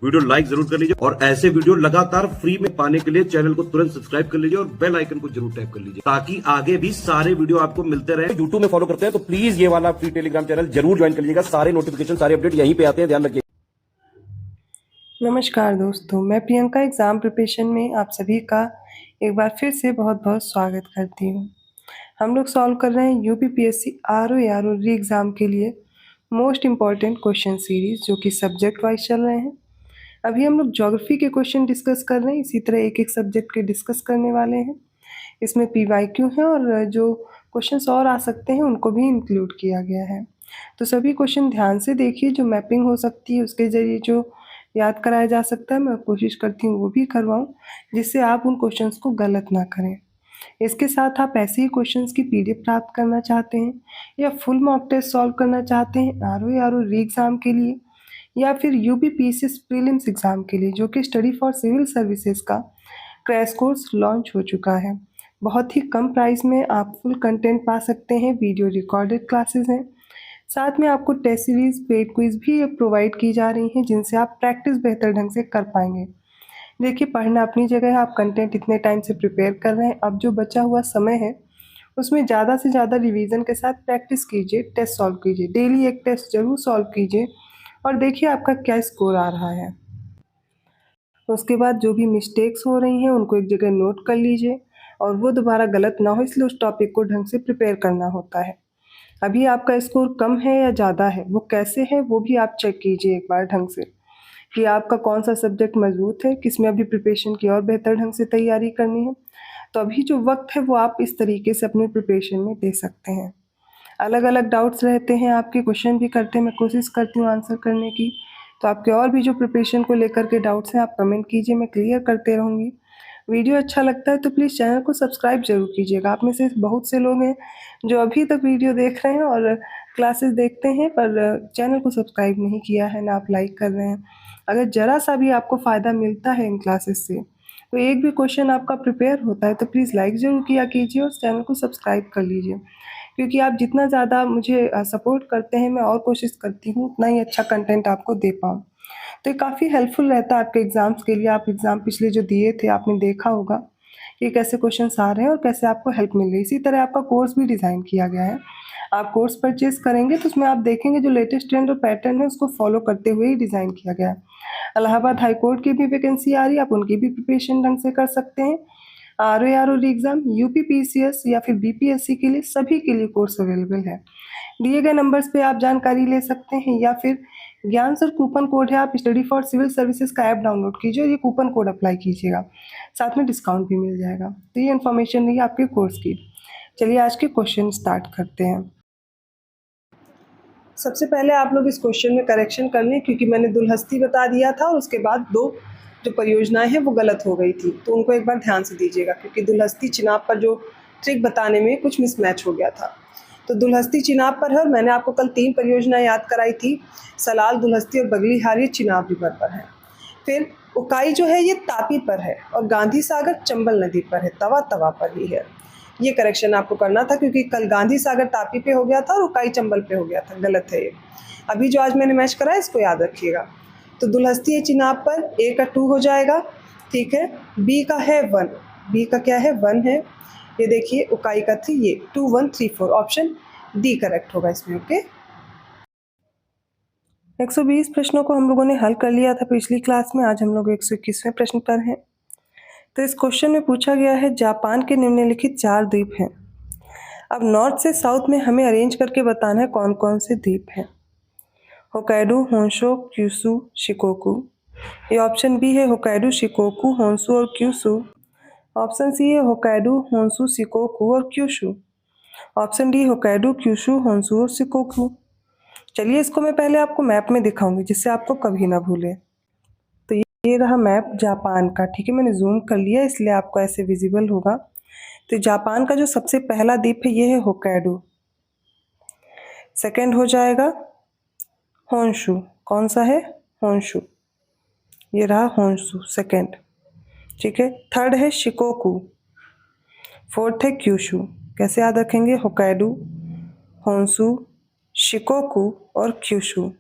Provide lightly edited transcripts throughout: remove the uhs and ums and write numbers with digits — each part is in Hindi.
वीडियो लाइक जरूर कर लीजिए और ऐसे वीडियो लगातार फ्री में पाने के लिए चैनल को तुरंत सब्सक्राइब कर लीजिए और बेल आइकन को जरूर टैप कर लीजिए ताकि आगे भी सारे वीडियो आपको मिलते रहे। यूट्यूब में फॉलो करते हैं तो प्लीज ये वाला फ्री टेलीग्राम चैनल जरूर ज्वाइन कर लीजिएगा। सारे नोटिफिकेशन सारे अपडेट यहीं पे आते हैं, ध्यान रखिए। नमस्कार दोस्तों, मैं प्रियंका एग्ज़ाम प्रिपरेशन में आप सभी का एक बार फिर से बहुत बहुत स्वागत करती हूँ। हम लोग सॉल्व कर रहे हैं यूपीपीएससी आरओ री एग्ज़ाम के लिए मोस्ट इम्पॉर्टेंट क्वेश्चन सीरीज़ जो कि सब्जेक्ट वाइज चल रहे हैं। अभी हम लोग ज्योग्राफी के क्वेश्चन डिस्कस कर रहे हैं, इसी तरह एक एक सब्जेक्ट के डिस्कस करने वाले हैं। इसमें पीवाईक्यू है और जो क्वेश्चंस और आ सकते हैं उनको भी इंक्लूड किया गया है। तो सभी क्वेश्चन ध्यान से देखिए, जो मैपिंग हो सकती है उसके ज़रिए जो याद कराया जा सकता है मैं कोशिश करती हूँ वो भी करवाऊँ, जिससे आप उन क्वेश्चंस को गलत ना करें। इसके साथ आप ऐसे ही क्वेश्चंस की पीडीएफ प्राप्त करना चाहते हैं या फुल मॉक टेस्ट सॉल्व करना चाहते हैं आरओ री एग्ज़ाम के लिए या फिर यूपीपीएससी प्रीलिम्स एग्ज़ाम के लिए, जो कि स्टडी फॉर सिविल सर्विसेज का क्रैश कोर्स लॉन्च हो चुका है। बहुत ही कम प्राइस में आप फुल कंटेंट पा सकते हैं, वीडियो रिकॉर्डेड क्लासेस हैं, साथ में आपको टेस्ट सीरीज पेड क्विज भी प्रोवाइड की जा रही हैं जिनसे आप प्रैक्टिस बेहतर ढंग से कर पाएंगे। देखिए, पढ़ना अपनी जगह है, आप कंटेंट इतने टाइम से प्रिपेयर कर रहे हैं, अब जो बचा हुआ समय है उसमें ज़्यादा से ज़्यादा रिवीजन के साथ प्रैक्टिस कीजिए, टेस्ट सॉल्व कीजिए, डेली एक टेस्ट जरूर सॉल्व कीजिए और देखिए आपका क्या स्कोर आ रहा है। उसके बाद जो भी मिस्टेक्स हो रही हैं उनको एक जगह नोट कर लीजिए और वो दोबारा गलत ना हो, इसलिए उस टॉपिक को ढंग से प्रिपेयर करना होता है। अभी आपका स्कोर कम है या ज़्यादा है, वो कैसे है वो भी आप चेक कीजिए एक बार ढंग से कि आपका कौन सा सब्जेक्ट मजबूत है, किसमें अभी प्रिपरेशन की और बेहतर ढंग से तैयारी करनी है। तो अभी जो वक्त है वो आप इस तरीके से अपने प्रिपरेशन में दे सकते हैं। अलग अलग डाउट्स रहते हैं आपके, क्वेश्चन भी करते हैं, मैं कोशिश करती हूँ आंसर करने की। तो आपके और भी जो प्रिपरेशन को लेकर के डाउट्स हैं आप कमेंट कीजिए, मैं क्लियर करते रहूँगी। वीडियो अच्छा लगता है तो प्लीज़ चैनल को सब्सक्राइब ज़रूर कीजिएगा। आप में से बहुत से लोग हैं जो अभी तक वीडियो देख रहे हैं और क्लासेस देखते हैं पर चैनल को सब्सक्राइब नहीं किया है, ना आप लाइक कर रहे हैं। अगर ज़रा सा भी आपको फ़ायदा मिलता है इन क्लासेस से, तो एक भी क्वेश्चन आपका प्रिपेयर होता है तो प्लीज़ लाइक ज़रूर किया कीजिए और चैनल को सब्सक्राइब कर लीजिए, क्योंकि आप जितना ज़्यादा मुझे सपोर्ट करते हैं मैं और कोशिश करती हूँ उतना ही अच्छा कंटेंट आपको दे पाऊँ। तो ये काफ़ी हेल्पफुल रहता है आपके एग्ज़ाम्स के लिए। आप एग्ज़ाम पिछले जो दिए थे आपने देखा होगा कि कैसे क्वेश्चंस आ रहे हैं और कैसे आपको हेल्प मिल रही है। इसी तरह आपका कोर्स भी डिज़ाइन किया गया है। आप कोर्स परचेज़ करेंगे तो उसमें आप देखेंगे जो लेटेस्ट ट्रेंड और पैटर्न है उसको फॉलो करते हुए ही डिज़ाइन किया गया है। इलाहाबाद हाई कोर्ट की भी वैकेंसी आ रही है, आप उनकी भी प्रिपरेशन ढंग से कर सकते हैं। आरओ एग्ज़ाम, यूपीपीसीएस या फिर बीपीएससी के लिए सभी के लिए कोर्स अवेलेबल है। दिए गए नंबर्स पे आप जानकारी ले सकते हैं या फिर ज्ञान सर कूपन कोड है, आप स्टडी फॉर सिविल सर्विसेज का ऐप डाउनलोड कीजिए और ये कूपन कोड अप्लाई कीजिएगा, साथ में डिस्काउंट भी मिल जाएगा। तो ये इन्फॉर्मेशन रही आपके कोर्स की। चलिए आज के क्वेश्चन स्टार्ट करते हैं। सबसे पहले आप लोग इस क्वेश्चन में करेक्शन कर लें, क्योंकि मैंने दुल्हस्ती बता दिया था और उसके बाद दो जो परियोजनाएं हैं वो गलत हो गई थी, तो उनको एक बार ध्यान से दीजिएगा, क्योंकि दुल्हस्ती चिनाब पर जो ट्रिक बताने में कुछ मिसमैच हो गया था। तो दुल्हस्ती चिनाब पर है और मैंने आपको कल 3 परियोजनाएं याद कराई थी, सलाल, दुल्हस्ती और बगलीहार, ये चिनाब रिवर पर है। फिर उकाई जो है ये तापी पर है और गांधी सागर चंबल नदी पर है, तवा तवा पर ही है। ये करेक्शन आपको करना था, क्योंकि कल गांधी सागर तापी पे हो गया था और उकाई चंबल पे हो गया था, गलत है ये। अभी जो आज मैंने मैच कराया इसको याद रखिएगा। तो दुल्हस्ती है चिनाब पर, ए का 2 हो जाएगा, ठीक है। बी का है 1, बी का क्या है 1 है। ये देखिए उकाई का 3, ये 2 1 3 4, ऑप्शन डी करेक्ट होगा इसमें। ओके, 120 प्रश्नों को हम लोगों ने हल कर लिया था पिछली क्लास में। आज हम लोग 121वें प्रश्न पर हैं। तो इस क्वेश्चन में पूछा गया है, जापान के निम्नलिखित 4 द्वीप हैं। अब नॉर्थ से साउथ में हमें अरेंज करके बताना है कौन कौन से द्वीप हैं। Hokkaido, Honshu, Kyushu, Shikoku. ये ऑप्शन बी है होकाइडो, शिकोकू, होंशू और क्यूशू। ऑप्शन सी है होकाइडो, होंशू, शिकोकू और Kyushu. Option D Hokkaido, Kyushu, Honshu और शिकोकू। चलिए इसको मैं पहले आपको मैप में दिखाऊंगी जिससे आपको कभी ना भूले। तो ये रहा मैप जापान का, ठीक है, मैंने जूम कर लिया इसलिए आपको ऐसे विजिबल होगा। तो जापान का जो सबसे पहला द्वीप है ये है होकाइडो। सेकंड हो जाएगा होंशू, कौन सा है होंशू, ये रहा होंशू सेकंड, ठीक है। थर्ड है शिकोकू, फोर्थ है क्यूशू। कैसे याद रखेंगे, होकाइडो, होंशू, शिकोकू और क्यूशू।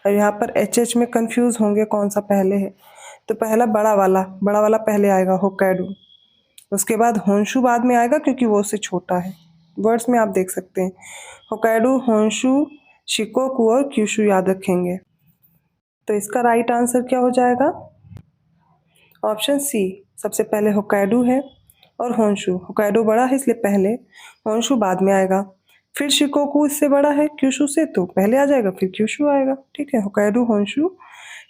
और यहाँ पर HH में कंफ्यूज होंगे कौन सा पहले है, तो पहला बड़ा वाला पहले आएगा होक्काइडो, उसके बाद होंशु बाद में आएगा क्योंकि वो उससे छोटा है। वर्ड्स में आप देख सकते हैं होक्काइडो, होंशु, शिकोकू और क्यूशु याद रखेंगे। तो इसका राइट आंसर क्या हो जाएगा? Option C. सबसे पहले होक्काइडो है और होंशु, होक्काइडो बड़ा है इसलिए पहले, होंशु बाद में आएगा। फिर शिकोकू इससे बड़ा है क्यूशु से, तो पहले आ जाएगा फिर क्यूशु आएगा। ठीक है, होक्काइडो, होंशु,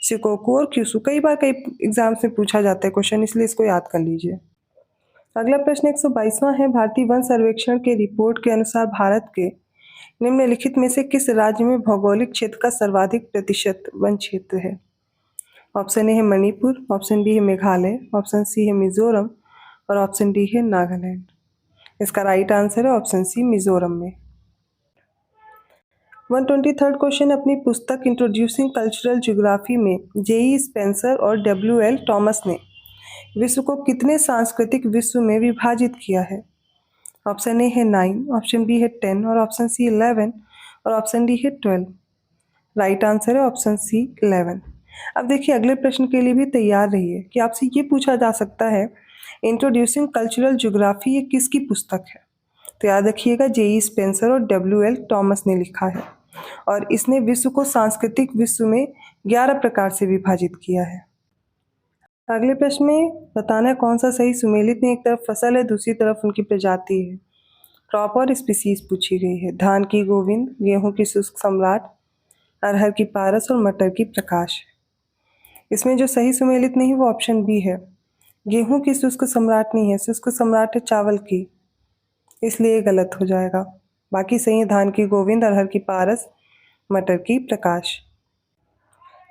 शिकोकू और क्यूशु। कई बार कई एग्जाम्स में पूछा जाता है क्वेश्चन, इसलिए इसको याद कर लीजिए। अगला प्रश्न 122वां है, भारतीय वन सर्वेक्षण के रिपोर्ट के अनुसार भारत के निम्नलिखित में से किस राज्य में भौगोलिक क्षेत्र का सर्वाधिक प्रतिशत वन क्षेत्र है? ऑप्शन ए है मणिपुर, ऑप्शन बी है मेघालय, ऑप्शन सी है मिजोरम और ऑप्शन डी है नागालैंड। इसका राइट आंसर है ऑप्शन सी, मिजोरम में। 123rd क्वेश्चन, अपनी पुस्तक इंट्रोड्यूसिंग कल्चरल ज्योग्राफी में J.E. स्पेंसर और W.L. टॉमस ने विश्व को कितने सांस्कृतिक विश्व में विभाजित किया है? ऑप्शन ए है 9, ऑप्शन बी है 10 और ऑप्शन सी 11 और ऑप्शन डी है 12। राइट आंसर है ऑप्शन सी 11। अब देखिए अगले प्रश्न के लिए भी तैयार रहिए कि आपसे ये पूछा जा सकता है इंट्रोड्यूसिंग कल्चरल ज्योग्राफी ये किसकी पुस्तक है? तो याद रखिएगा J.E. स्पेंसर और W.L. टॉमस ने लिखा है और इसने विश्व को सांस्कृतिक विश्व में 11 प्रकार से विभाजित किया है। अगले प्रश्न में बताना है कौन सा सही सुमेलित में एक तरफ फसल है दूसरी तरफ उनकी प्रजाति है। क्रॉप और स्पीसीज पूछी गई है। धान की गोविंद, गेहूं की शुष्क सम्राट, अरहर की पारस और मटर की प्रकाश। इसमें जो सही सुमेलित नहीं वो ऑप्शन बी है, गेहूं की शुष्क सम्राट नहीं है, शुष्क सम्राट है चावल की, इसलिए गलत हो जाएगा। बाकी सही है धान की गोविंद, अरहर की पारस, मटर की प्रकाश।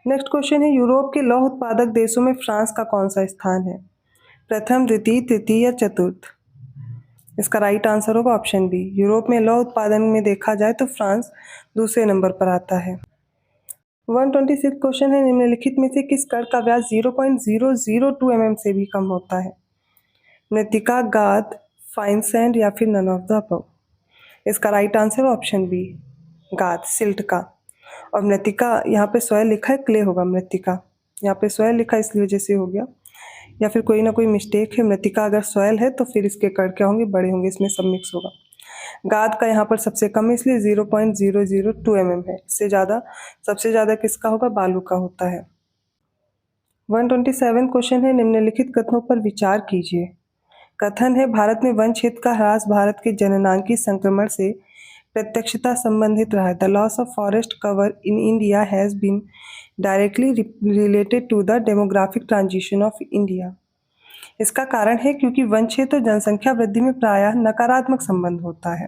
नेक्स्ट क्वेश्चन है, यूरोप के लौह उत्पादक देशों में फ्रांस का कौन सा स्थान है? प्रथम, द्वितीय, तृतीय या चतुर्थ? इसका राइट आंसर होगा ऑप्शन बी। यूरोप में लौह उत्पादन में देखा जाए तो फ्रांस दूसरे नंबर पर आता है। 126 क्वेश्चन है, निम्नलिखित में से किस कण का व्यास 0.002 mm से भी कम होता है? मृत्तिका, गाद, फाइन सैंड या फिर नन ऑफ द अबव? इसका राइट आंसर ऑप्शन बी, गाद, सिल्ट का। और मृत्तिका यहाँ पे सॉयल लिखा है, क्ले होगा मृत्तिका, यहाँ पे सॉयल लिखा है इसलिए वजह से हो गया, या फिर कोई ना कोई मिस्टेक है। मृत्तिका अगर सॉयल है तो फिर इसके कण क्या होंगे, बड़े होंगे, इसमें सब मिक्स होगा। गाद का यहाँ पर सबसे कम है इसलिए 0.002 mm है। इससे ज़्यादा, सबसे ज़्यादा किसका होगा, बालू का होता है। 127 क्वेश्चन है, निम्नलिखित कथनों पर विचार कीजिए। कथन है, भारत में वन क्षेत्र का ह्रास भारत के जननांगी संक्रमण से प्रत्यक्षता संबंधित रहा है। The loss of forest cover in India has been directly related to the demographic transition of India. इसका कारण है क्योंकि वन क्षेत्र और जनसंख्या वृद्धि में प्रायः नकारात्मक संबंध होता है।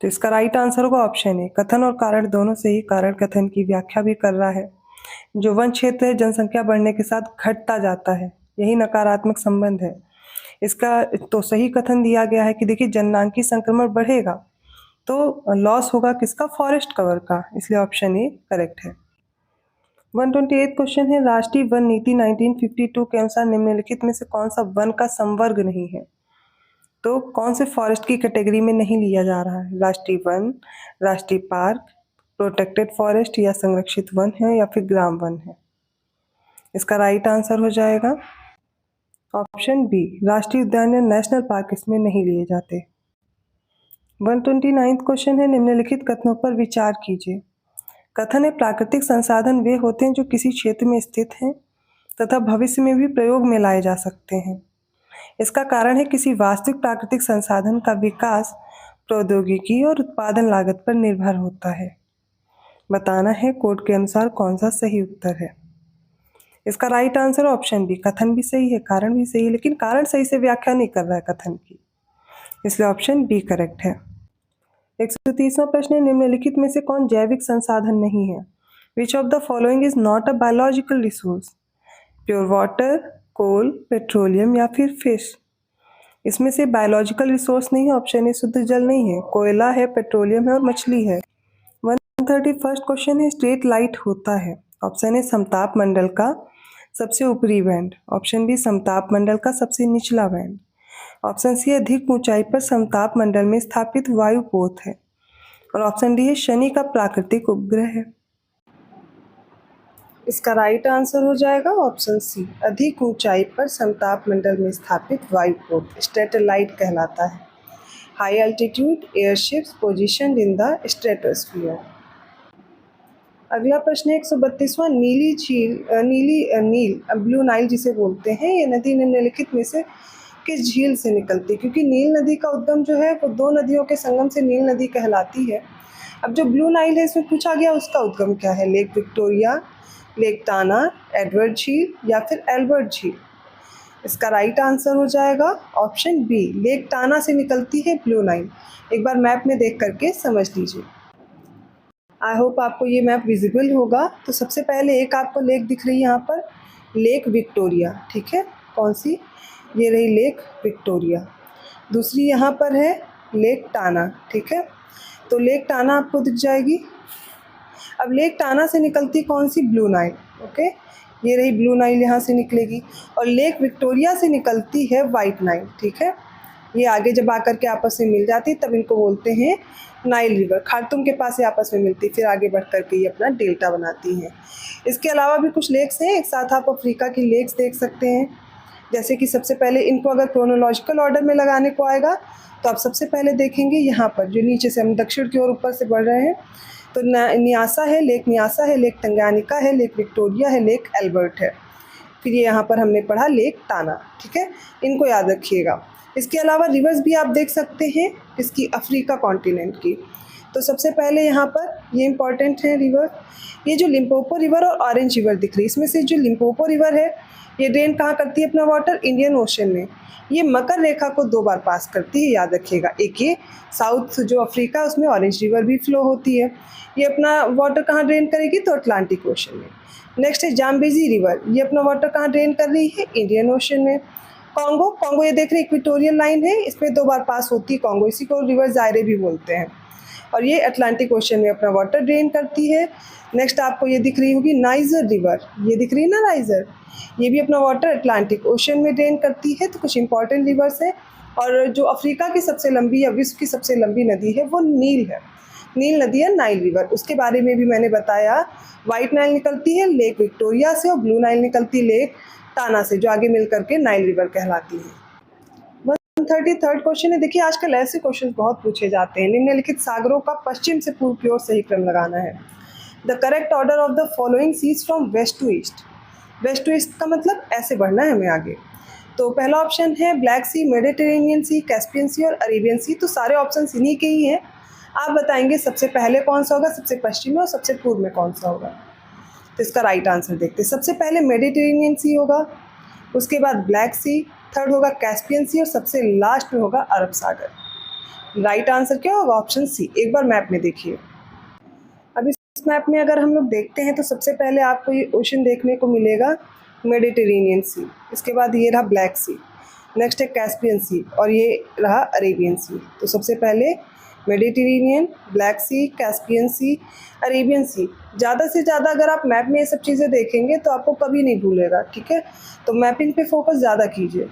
तो इसका राइट आंसर होगा ऑप्शन ए। कथन और कारण दोनों से ही कारण कथन की व्याख्या भी कर रहा है। जो वन क्षेत्र है जनसंख्या बढ़ने के साथ घटता जाता है, यही नकारात्मक संबंध है। इसका तो सही कथन दिया गया है कि देखिए जननांगी संक्रमण बढ़ेगा तो लॉस होगा किसका, फॉरेस्ट कवर का, इसलिए ऑप्शन ए करेक्ट है। 128 क्वेश्चन है, राष्ट्रीय वन नीति 1952 के अनुसार निम्नलिखित में से कौन सा वन का संवर्ग नहीं है? तो कौन से फॉरेस्ट की कैटेगरी में नहीं लिया जा रहा है? राष्ट्रीय वन, राष्ट्रीय पार्क, प्रोटेक्टेड फॉरेस्ट या संरक्षित वन है या फिर ग्राम वन है? इसका राइट आंसर हो जाएगा ऑप्शन बी, राष्ट्रीय उद्यान या नेशनल पार्क इसमें नहीं लिए जाते। 129 क्वेश्चन है, निम्नलिखित कथनों पर विचार कीजिए। कथन है, प्राकृतिक संसाधन वे होते हैं जो किसी क्षेत्र में स्थित हैं तथा भविष्य में भी प्रयोग में लाए जा सकते हैं। इसका कारण है किसी वास्तविक प्राकृतिक संसाधन का विकास प्रौद्योगिकी और उत्पादन लागत पर निर्भर होता है। बताना है कोड के अनुसार कौन सा सही उत्तर है। इसका राइट आंसर ऑप्शन बी, कथन भी सही है, कारण भी सही है, लेकिन कारण सही से व्याख्या नहीं कर रहा है कथन की, इसलिए ऑप्शन बी करेक्ट है। 130वां प्रश्न है, निम्नलिखित में से कौन जैविक संसाधन नहीं है? Which of the following is not a biological resource? Pure water, coal, petroleum या फिर फिश? इसमें से बायोलॉजिकल रिसोर्स नहीं है, ऑप्शन ए शुद्ध जल नहीं है, कोयला है, पेट्रोलियम है और मछली है। 131 क्वेश्चन है, स्ट्रेट लाइट होता है। ऑप्शन ए समताप मंडल का सबसे ऊपरी बैंड, ऑप्शन बी समताप मंडल का सबसे निचला बैंड, ऑप्शन सी अधिक ऊंचाई पर समताप मंडल में स्थापित वायुपोत है और ऑप्शन डी है शनि का प्राकृतिक उपग्रह है। इसका राइट आंसर हो जाएगा ऑप्शन सी, अधिक ऊंचाई पर समताप मंडल में स्थापित वायुपोत स्ट्रेटोलाइट कहलाता है। High altitude airships positioned in the stratosphere. अगला प्रश्न है 132वां, नीली झील नील ब्लू नाइल जिसे बोलते हैं, ये नदी निम्नलिखित में से किस झील से निकलती है? क्योंकि नील नदी का उद्गम जो है वो दो नदियों के संगम से नील नदी कहलाती है। अब जो ब्लू नाइल है इसमें पूछा गया उसका उद्गम क्या है? लेक विक्टोरिया, लेक टाना, एडवर्ड झील या फिर एल्बर्ट झील। इसका राइट आंसर हो जाएगा ऑप्शन बी, लेक टाना से निकलती है ब्लू नाइल। एक बार मैप में देख करके समझ लीजिए। आई होप आपको ये मैप विजिबल होगा। तो सबसे पहले एक आपको लेक दिख रही है यहाँ पर, लेक विक्टोरिया, ठीक है। कौन सी? ये रही लेक विक्टोरिया। दूसरी यहाँ पर है लेक टाना, ठीक है। तो लेक टाना आपको दिख जाएगी। अब लेक टाना से निकलती कौन सी? Blue Nile, okay. ये रही ब्लू नाइल, यहाँ से निकलेगी। और लेक विक्टोरिया से निकलती है वाइट नाइल, ठीक है। ये आगे जब आकर के आपस में मिल जाती तब इनको बोलते हैं नाइल रिवर। खार्तूम के पास ये आपस में मिलती, फिर आगे बढ़ करके ये अपना डेल्टा बनाती हैं। इसके अलावा भी कुछ लेक्स हैं, एक साथ आप अफ्रीका की लेक्स देख सकते हैं। जैसे कि सबसे पहले इनको अगर क्रोनोलॉजिकल ऑर्डर में लगाने को आएगा तो आप सबसे पहले देखेंगे यहाँ पर, जो नीचे से हम दक्षिण की ओर ऊपर से बढ़ रहे हैं, तो न्यासा है, लेक न्यासा है, लेक तंगानिका है, लेक विक्टोरिया है, लेक एल्बर्ट है। फिर ये यहाँ पर हमने पढ़ा लेक टाना, ठीक है। इनको याद रखिएगा। इसके अलावा रिवर्स भी आप देख सकते हैं इसकी, अफ्रीका कॉन्टिनेंट की। तो सबसे पहले यहाँ पर ये इंपॉर्टेंट है रिवर, ये जो लिम्पोपो रिवर और ऑरेंज रिवर दिख रही है, इसमें से जो लिम्पोपो रिवर है ये ड्रेन कहाँ करती है अपना वाटर? इंडियन ओशन में। ये मकर रेखा को 2 बार पास करती है, याद रखिएगा। एक ये साउथ जो अफ्रीका है उसमें ऑरेंज रिवर भी फ्लो होती है, ये अपना वाटर कहाँ ड्रेन करेगी? तो अटलांटिक ओशन में। नेक्स्ट है जाम्बेजी रिवर, ये अपना वाटर कहाँ ड्रेन कर रही है? इंडियन ओशन में। कॉन्गो ये देख रहे हैं इक्वेटोरियल लाइन है, इसमें 2 बार पास होती है कॉन्गो, इसी को रिवर जायरे भी बोलते हैं। और ये अटलांटिक ओशन में अपना वाटर ड्रेन करती है। नेक्स्ट आपको ये दिख रही होगी नाइजर रिवर, ये दिख रही है ना नाइजर, ये भी अपना वाटर अटलांटिक ओशन में ड्रेन करती है। तो कुछ इंपॉर्टेंट रिवर्स है। और जो अफ्रीका की सबसे लंबी या विश्व की सबसे लंबी नदी है वो नील है, नील नदी है, नाइल रिवर। उसके बारे में भी मैंने बताया। वाइट नाइल निकलती है लेक विक्टोरिया से और ब्लू नाइल निकलती है लेक टाना से, जो आगे मिल करके नाइल रिवर कहलाती है। 133 क्वेश्चन है। देखिए आजकल ऐसे क्वेश्चन बहुत पूछे जाते हैं। निम्नलिखित सागरों का पश्चिम से पूर्व की ओर सही क्रम लगाना है। The correct order of the following seas from west to east. West to east का मतलब ऐसे बढ़ना है हमें आगे। तो पहला ऑप्शन है ब्लैक सी, मेडिटेरेनियन सी, कैस्पियन सी और अरेबियन सी। तो सारे ऑप्शन इन्हीं के ही हैं। आप बताएंगे सबसे पहले कौन सा होगा, सबसे पश्चिम में और सबसे पूर्व में कौन सा होगा। तो इसका राइट आंसर देखते हैं। सबसे पहले मेडिटेरेनियन सी होगा, उसके बाद ब्लैक सी, थर्ड होगा कैस्पियन सी और सबसे लास्ट में होगा अरब सागर। राइट आंसर क्या होगा? Option C. एक बार मैप में देखिए। अब इस मैप में अगर हम लोग देखते हैं तो सबसे पहले आपको ये ओशन देखने को मिलेगा मेडिटेरेनियन सी, इसके बाद ये रहा ब्लैक सी, नेक्स्ट है कैस्पियन सी और ये रहा अरेबियन सी। तो सबसे पहले मेडिटेरेनियन, ब्लैक सी, कैस्पियन सी, अरेबियन सी। ज़्यादा से ज़्यादा अगर आप मैप में ये सब चीज़ें देखेंगे तो आपको कभी नहीं भूलेगा, ठीक है। तो मैपिंग पे फोकस ज़्यादा कीजिए।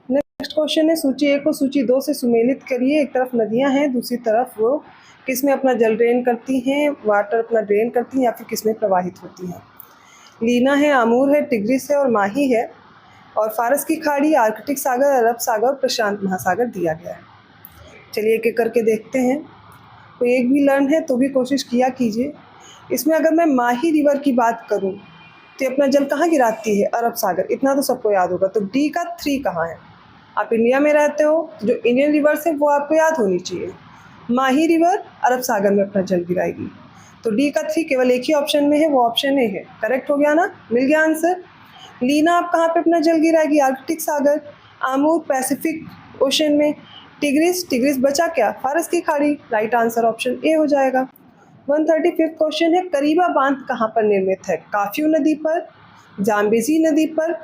नेक्स्ट क्वेश्चन है सूची 1 को सूची 2 से सुमेलित करिए। एक तरफ नदियाँ हैं, दूसरी तरफ वो किस में अपना जल ड्रेन करती हैं, वाटर अपना ड्रेन करती हैं या फिर किस में प्रवाहित होती हैं। लीना है, आमूर है, टिग्रिस है और माही है। और फारस की खाड़ी, आर्कटिक सागर, अरब सागर और प्रशांत महासागर दिया गया है। चलिए एक एक करके देखते हैं। कोई एक भी लर्न है तो भी कोशिश किया कीजिए। इसमें अगर मैं माही रिवर की बात करूं तो अपना जल कहाँ गिराती है? अरब सागर। इतना तो सबको याद होगा। तो डी का 3 कहाँ है? आप इंडिया में रहते हो, जो इंडियन रिवर्स है वो आपको याद होनी चाहिए। माही रिवर अरब सागर में अपना जल गिराएगी। तो डी का 3 केवल एक ही ऑप्शन में है, वो ऑप्शन ए है। करेक्ट हो गया ना, मिल गया आंसर। लीना आप कहाँ पे अपना जल गिराएगी? आर्कटिक सागर। आमूर पैसिफिक ओशन में। टिग्रिस बचा क्या? फारस की खाड़ी। राइट आंसर ऑप्शन ए हो जाएगा। 135 क्वेश्चन है, करीबा बांध कहाँ पर निर्मित है? काफ्यू नदी पर, जाम्बेजी नदी पर,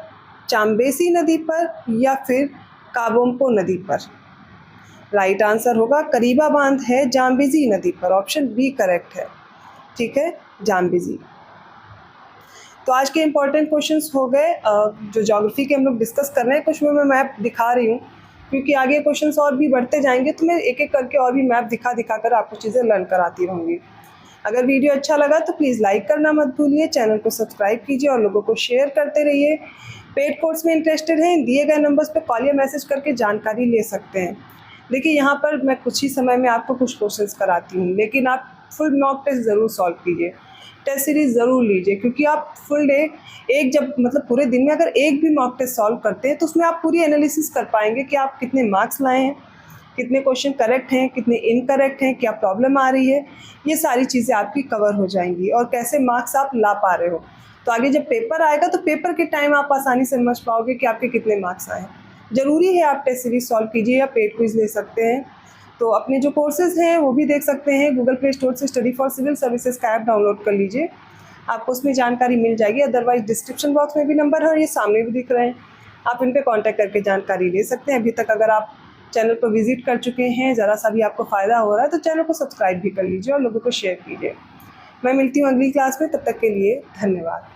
चाम्बेसी नदी पर या फिर काबोम्पो नदी पर। राइट आंसर होगा करीबा बांध है जाम्बेजी नदी पर। ऑप्शन बी करेक्ट है, ठीक है, जाम्बेजी। तो आज के इंपॉर्टेंट क्वेश्चंस हो गए जो ज्योग्राफी के हम लोग डिस्कस कर रहे हैं। कुछ में मैं मैप दिखा रही हूँ क्योंकि आगे क्वेश्चंस और भी बढ़ते जाएंगे तो मैं एक एक करके और भी मैप दिखा कर आपको चीज़ें लर्न कराती रहूँगी। अगर वीडियो अच्छा लगा तो प्लीज़ लाइक करना मत भूलिए, चैनल को सब्सक्राइब कीजिए और लोगों को शेयर करते रहिए। पेड कोर्स में इंटरेस्टेड हैं, दिए गए नंबर्स पे कॉल या मैसेज करके जानकारी ले सकते हैं। देखिए यहाँ पर मैं कुछ ही समय में आपको कुछ क्वेश्चंस कराती हूँ, लेकिन आप फुल मॉक टेस्ट ज़रूर सॉल्व कीजिए, टेस्ट सीरीज़ ज़रूर लीजिए, क्योंकि आप फुल डे एक जब मतलब पूरे दिन में अगर एक भी मॉक टेस्ट सॉल्व करते हैं तो उसमें आप पूरी एनालिसिस कर पाएंगे कि आप कितने मार्क्स लाए हैं, कितने क्वेश्चन करेक्ट हैं, कितने इनकरेक्ट हैं, क्या प्रॉब्लम आ रही है। ये सारी चीज़ें आपकी कवर हो जाएंगी और कैसे मार्क्स आप ला पा रहे हो। तो आगे जब पेपर आएगा तो पेपर के टाइम आप आसानी से समझ पाओगे कि आपके कितने मार्क्स आए हैं। ज़रूरी है आप टेस्ट सीरीज सॉल्व कीजिए या पेड क्विज ले सकते हैं। तो अपने जो कोर्सेज हैं वो भी देख सकते हैं। गूगल प्ले स्टोर से स्टडी फॉर सिविल सर्विसेज का ऐप डाउनलोड कर लीजिए, आपको उसमें जानकारी मिल जाएगी। अदरवाइज डिस्क्रिप्शन बॉक्स में भी नंबर है और ये सामने भी दिख रहे हैं, आप इन पर कॉन्टैक्ट करके जानकारी ले सकते हैं। अभी तक अगर आप चैनल को विजिट कर चुके हैं, ज़रा सा भी आपको फ़ायदा हो रहा है तो चैनल को सब्सक्राइब भी कर लीजिए और लोगों को शेयर कीजिए। मैं मिलती हूँ अगली क्लास में, तब तक के लिए धन्यवाद।